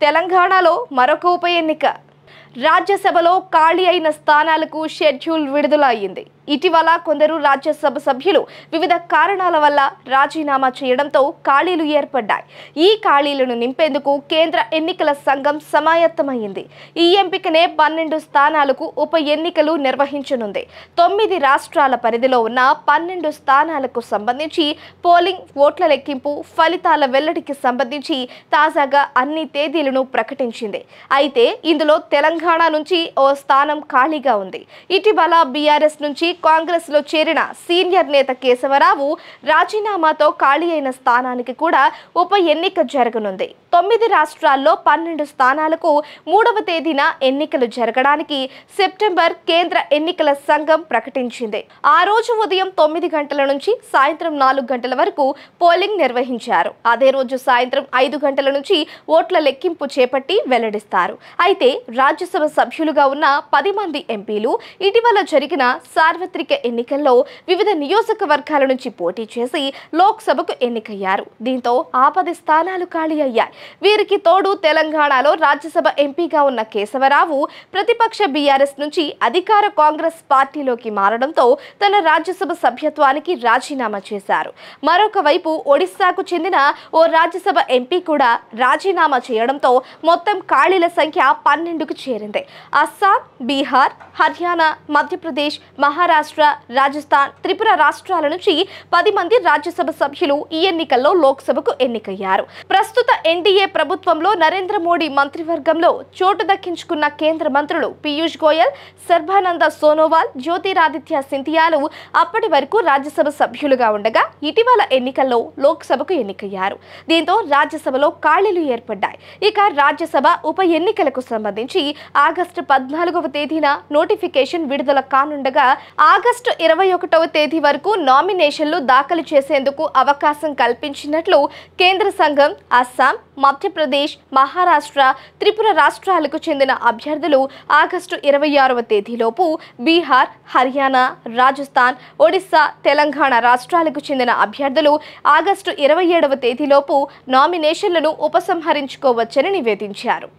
తెలంగాణలో మరొక ఉప ఎన్నిక. రాజ్యసభలో ఖాళీ అయిన స్థానాలకు షెడ్యూల్ విడుదల అయింది. ఇటీవల కొందరు రాజ్యసభ సభ్యులు వివిధ కారణాల వల్ల రాజీనామా చేయడంతో ఖాళీలు ఏర్పడ్డాయి. ఈ ఖాళీలను నింపేందుకు కేంద్ర ఎన్నికల సంఘం సమాయత్తమైంది. ఈ ఎంపికనే 12 స్థానాలకు ఉప ఎన్నికలు నిర్వహించనుంది. 9 రాష్ట్రాల పరిధిలో ఉన్న 12 స్థానాలకు సంబంధించి పోలింగ్, ఓట్ల లెక్కింపు, ఫలితాల వెల్లడికి సంబంధించి తాజాగా అన్ని తేదీలను ప్రకటించింది. అయితే ఇందులో తెలంగాణ నుంచి ఓ స్థానం ఖాళీగా ఉంది. ఇటీవల బీఆర్ఎస్ నుంచి కాంగ్రెస్ లో చేరిన సీనియర్ నేత కేశవరావు రాజీనామాతో ఖాళీ అయిన స్థానానికి కూడా ఉప ఎన్నిక జరగనుంది. 9 రాష్ట్రాల్లో 12 స్థానాలకు 3వ తేదీన ఎన్నికలు జరగడానికి సెప్టెంబర్ కేంద్ర ఎన్నికల సంఘం ప్రకటించింది. ఆ రోజు ఉదయం 9 గంటల నుంచి సాయంత్రం 4 గంటల వరకు పోలింగ్ నిర్వహించారు. అదే రోజు సాయంత్రం 5 గంటల నుంచి ఓట్ల లెక్కింపు చేపట్టి వెల్లడిస్తారు. అయితే రాజ్యసభ సభ్యులుగా ఉన్న 10 మంది ఎంపీలు ఇటీవల జరిగిన సార్వత్రిక ఎన్నికల్లో వివిధ నియోజకవర్గాల నుంచి పోటీ చేసి లోక్సభకు ఎన్నికయ్యారు. దీంతో ఆ 10 స్థానాలు ఖాళీ అయ్యాయి. వీరికి తోడు తెలంగాణలో రాజ్యసభ ఎంపీగా ఉన్న కేశవరావు ప్రతిపక్ష బీఆర్ఎస్ నుంచి అధికార కాంగ్రెస్ పార్టీలోకి మారడంతో తన రాజ్యసభ సభ్యత్వానికి రాజీనామా చేశారు. మరొక వైపు ఒడిశాకు చెందిన ఓ రాజ్యసభ ఎంపీ కూడా రాజీనామా చేయడంతో మొత్తం ఖాళీల సంఖ్య 12కు చేరింది. అస్సాం, బీహార్, హర్యానా, మధ్యప్రదేశ్, మహారాష్ట్ర, రాజస్థాన్, త్రిపుర రాష్ట్రాల నుంచి 10 మంది రాజ్యసభ సభ్యులు ఈ ఎన్నికల్లో లోక్సభకు ఎన్నికయ్యారు. ప్రస్తుత ఎన్డీఏ ప్రభుత్వంలో నరేంద్ర మోడీ మంత్రివర్గంలో చోటు దక్కించుకున్న కేంద్ర మంత్రులు పీయూష్ గోయల్, సర్బానంద సోనోవాల్, జ్యోతిరాదిత్య సింధియాలు అప్పటి వరకు రాజ్యసభ సభ్యులుగా ఉండగా ఇటీవల ఎన్నికల్లో లోక్సభకు ఎన్నికయ్యారు. దీంతో రాజ్యసభలో ఖాళీలు ఏర్పడ్డాయి. ఇక రాజ్యసభ ఉప ఎన్నికలకు సంబంధించి ఆగస్టు 14వ తేదీన నోటిఫికేషన్ విడుదల కానుండగా ఆగస్టు 21వ తేదీ వరకు నామినేషన్లు దాఖలు చేసేందుకు అవకాశం కల్పించినట్లు కేంద్ర సంఘం అస్సాం, మధ్యప్రదేశ్, మహారాష్ట్ర, త్రిపుర రాష్ట్రాలకు చెందిన అభ్యర్థులు ఆగస్టు 26వ తేదీలోపు, బీహార్, హర్యానా, రాజస్థాన్, ఒడిశా, తెలంగాణ రాష్ట్రాలకు చెందిన అభ్యర్థులు ఆగస్టు 27వ తేదీలోపు నామినేషన్లను ఉపసంహరించుకోవచ్చని నివేదించారు.